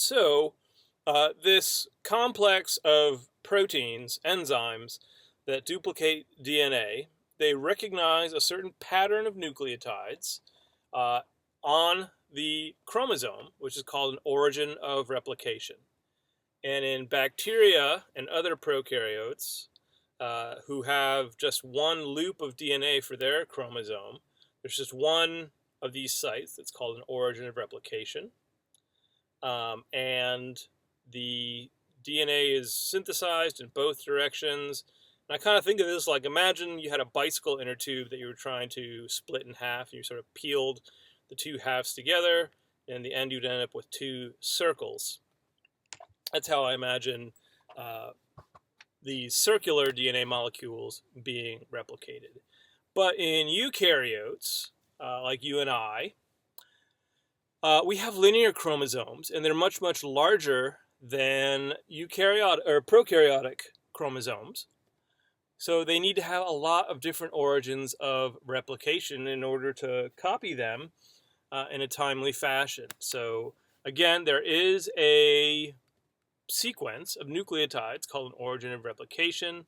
So, this complex of proteins, enzymes, that duplicate DNA, they recognize a certain pattern of nucleotides uh, on the chromosome, which is called an origin of replication. And in bacteria and other prokaryotes who have just one loop of DNA for their chromosome, there's just one of these sites that's called an origin of replication. And the DNA is synthesized in both directions. And I kind of think of this like, imagine you had a bicycle inner tube that you were trying to split in half, and you sort of peeled the two halves together, and in the end you'd end up with two circles. That's how I imagine these circular DNA molecules being replicated. But in eukaryotes, like you and I, we have linear chromosomes, and they're much, much larger than eukaryotic or prokaryotic chromosomes. So they need to have a lot of different origins of replication in order to copy them in a timely fashion. So again, there is a sequence of nucleotides called an origin of replication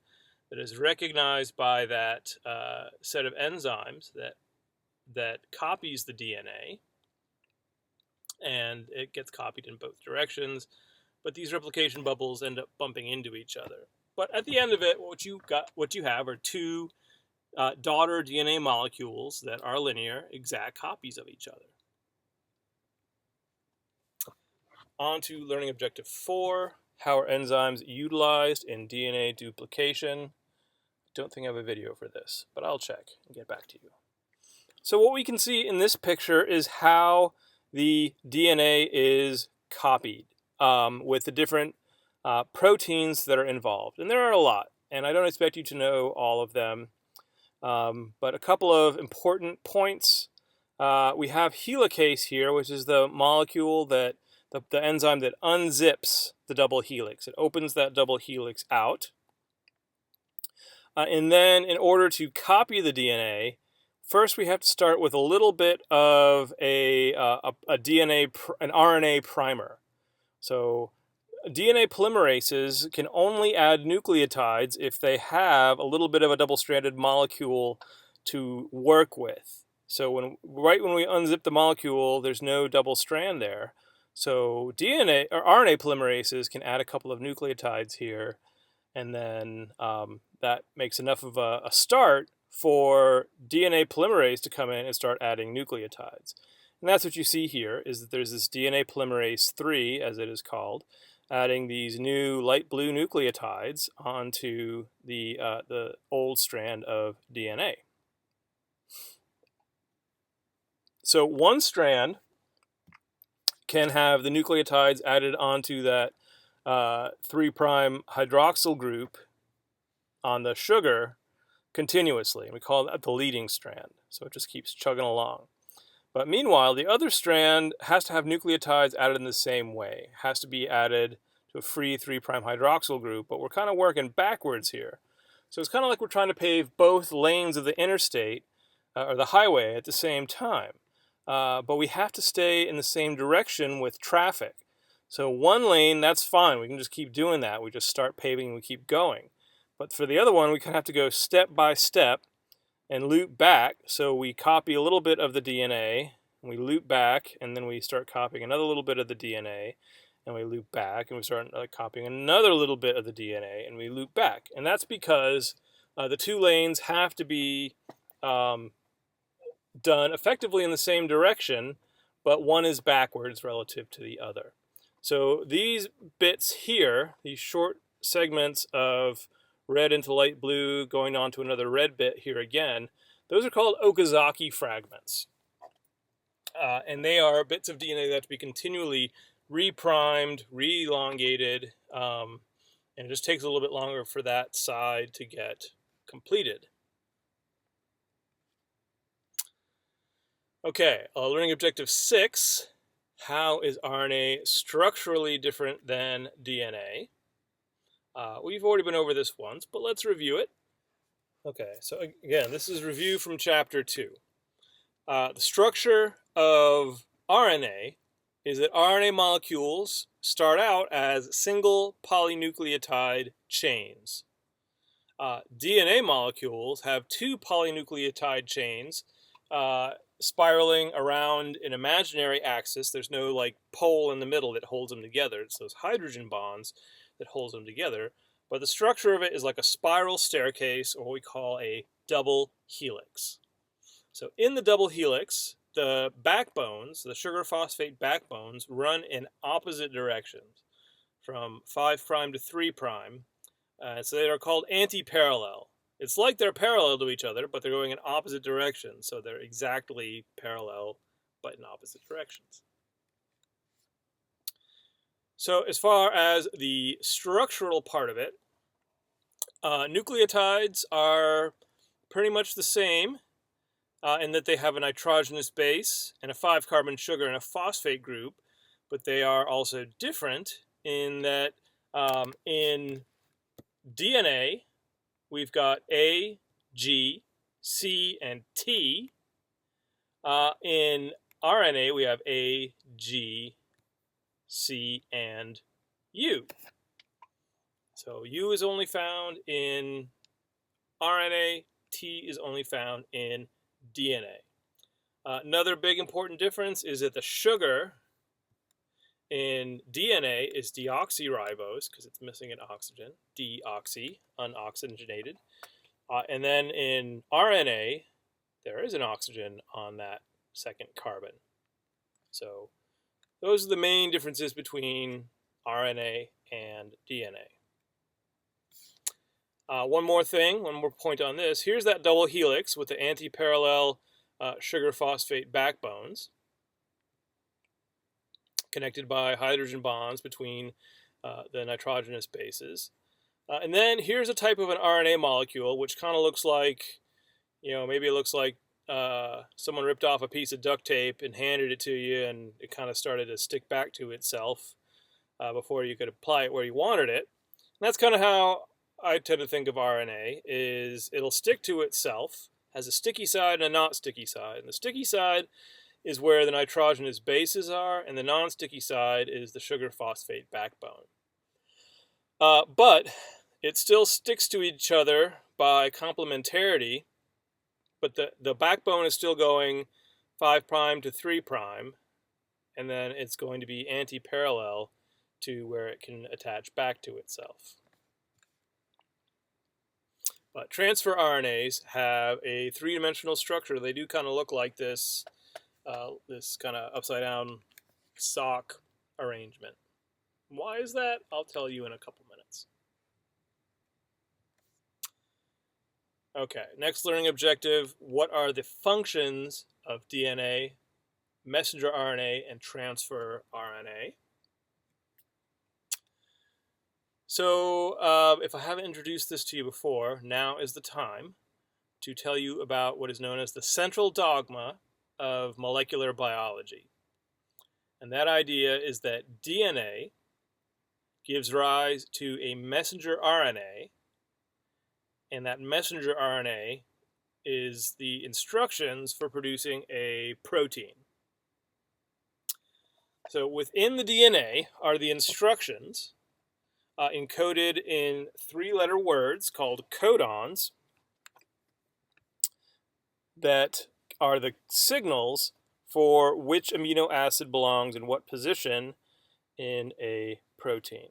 that is recognized by that set of enzymes that copies the DNA, and it gets copied in both directions, but these replication bubbles end up bumping into each other. But at the end of it, what you have are two daughter DNA molecules that are linear, exact copies of each other. On to learning objective 4, how are enzymes utilized in DNA duplication? Don't think I have a video for this, but I'll check and get back to you. So what we can see in this picture is how the DNA is copied with the different proteins that are involved. And there are a lot, and I don't expect you to know all of them. But a couple of important points. We have helicase here, which is the molecule that the enzyme that unzips the double helix. It opens that double helix out. And then in order to copy the DNA, first we have to start with a little bit of an RNA primer. So DNA polymerases can only add nucleotides if they have a little bit of a double-stranded molecule to work with. So right when we unzip the molecule, there's no double strand there. So DNA or RNA polymerases can add a couple of nucleotides here, and then that makes enough of a start for DNA polymerase to come in and start adding nucleotides. And that's what you see here, is that there's this DNA polymerase 3, as it is called, adding these new light blue nucleotides onto the old strand of DNA. So one strand can have the nucleotides added onto that 3' hydroxyl group on the sugar continuously. We call that the leading strand. So it just keeps chugging along. But meanwhile, the other strand has to have nucleotides added in the same way. It has to be added to a free 3' hydroxyl group, but we're kind of working backwards here. So it's kind of like we're trying to pave both lanes of the interstate or the highway at the same time. But we have to stay in the same direction with traffic. So one lane, that's fine. We can just keep doing that. We just start paving and we keep going. But for the other one, we kind of have to go step by step and loop back. So we copy a little bit of the DNA, and we loop back, and then we start copying another little bit of the DNA, and we loop back, and we start copying another little bit of the DNA, and we loop back. And that's because the two lanes have to be done effectively in the same direction, but one is backwards relative to the other. So these bits here, these short segments of red into light blue going on to another red bit here again, those are called Okazaki fragments. And they are bits of DNA that have to be continually reprimed, re-elongated, and it just takes a little bit longer for that side to get completed. Okay, learning objective 6, how is RNA structurally different than DNA? We've already been over this once, but let's review it. Okay, so again, this is review from chapter 2. The structure of RNA is that RNA molecules start out as single polynucleotide chains. DNA molecules have two polynucleotide chains spiraling around an imaginary axis. There's no like pole in the middle that holds them together. It's those hydrogen bonds that holds them together. But the structure of it is like a spiral staircase, or what we call a double helix. So in the double helix, the backbones, the sugar phosphate backbones, run in opposite directions from 5' to 3'. So they are called anti-parallel. It's like they're parallel to each other, but they're going in opposite directions. So they're exactly parallel, but in opposite directions. So as far as the structural part of it, nucleotides are pretty much the same in that they have a nitrogenous base and a 5-carbon sugar and a phosphate group, but they are also different in that in DNA, we've got A, G, C, and T. In RNA, we have A, G, C, and U. So U is only found in RNA, T is only found in DNA. Another big important difference is that the sugar in DNA is deoxyribose because it's missing an oxygen, deoxy, unoxygenated. And then in RNA, there is an oxygen on that second carbon. So those are the main differences between RNA and DNA. One more point on this. Here's that double helix with the anti-parallel sugar phosphate backbones connected by hydrogen bonds between the nitrogenous bases. And then here's a type of an RNA molecule which kind of looks like, maybe it looks like someone ripped off a piece of duct tape and handed it to you, and it kind of started to stick back to itself before you could apply it where you wanted it. And that's kind of how I tend to think of RNA, is it'll stick to itself, has a sticky side and a not sticky side. And the sticky side is where the nitrogenous bases are, and the non-sticky side is the sugar phosphate backbone. But it still sticks to each other by complementarity, but the backbone is still going 5' to 3', and then it's going to be anti-parallel to where it can attach back to itself. But transfer RNAs have a three-dimensional structure. They do kind of look like this kind of upside-down sock arrangement. Why is that? I'll tell you in a couple minutes. Okay, next learning objective. What are the functions of DNA, messenger RNA, and transfer RNA? So if I haven't introduced this to you before, now is the time to tell you about what is known as the central dogma of molecular biology. And that idea is that DNA gives rise to a messenger RNA, and that messenger RNA is the instructions for producing a protein. So within the DNA are the instructions encoded in 3-letter words called codons that are the signals for which amino acid belongs in what position in a protein.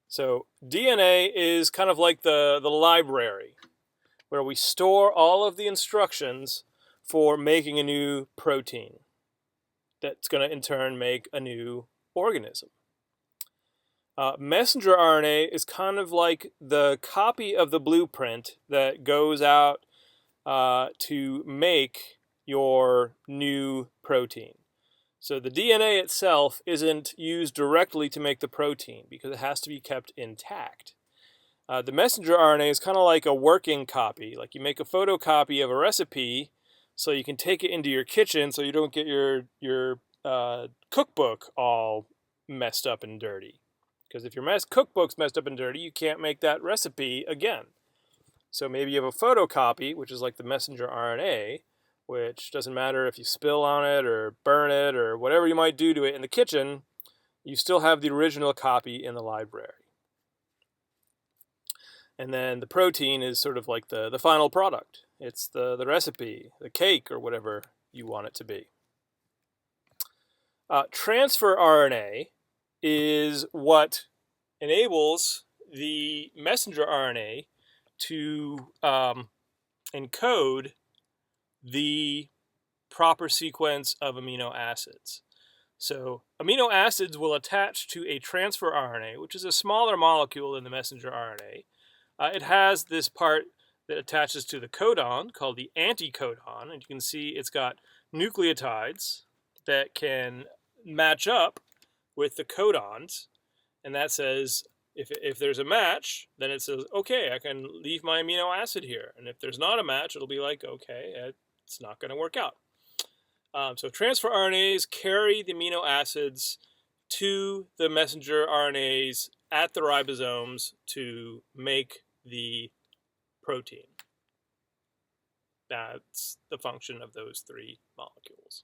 So DNA is kind of like the library where we store all of the instructions for making a new protein that's going to in turn make a new organism. Messenger RNA is kind of like the copy of the blueprint that goes out to make your new protein. So the DNA itself isn't used directly to make the protein because it has to be kept intact. The messenger RNA is kind of like a working copy. Like you make a photocopy of a recipe so you can take it into your kitchen so you don't get your cookbook all messed up and dirty. Because if your cookbook's messed up and dirty, you can't make that recipe again. So maybe you have a photocopy, which is like the messenger RNA, which doesn't matter if you spill on it or burn it or whatever you might do to it in the kitchen, you still have the original copy in the library. And then the protein is sort of like the final product. It's the recipe, the cake, or whatever you want it to be. Transfer RNA is what enables the messenger RNA to encode the proper sequence of amino acids. So amino acids will attach to a transfer RNA, which is a smaller molecule than the messenger RNA. It has this part that attaches to the codon called the anticodon, and you can see it's got nucleotides that can match up with the codons, and that says if there's a match, then it says, okay, I can leave my amino acid here, and if there's not a match, it'll be like, okay, it's not going to work out. So transfer RNAs carry the amino acids to the messenger RNAs at the ribosomes to make the protein. That's the function of those three molecules.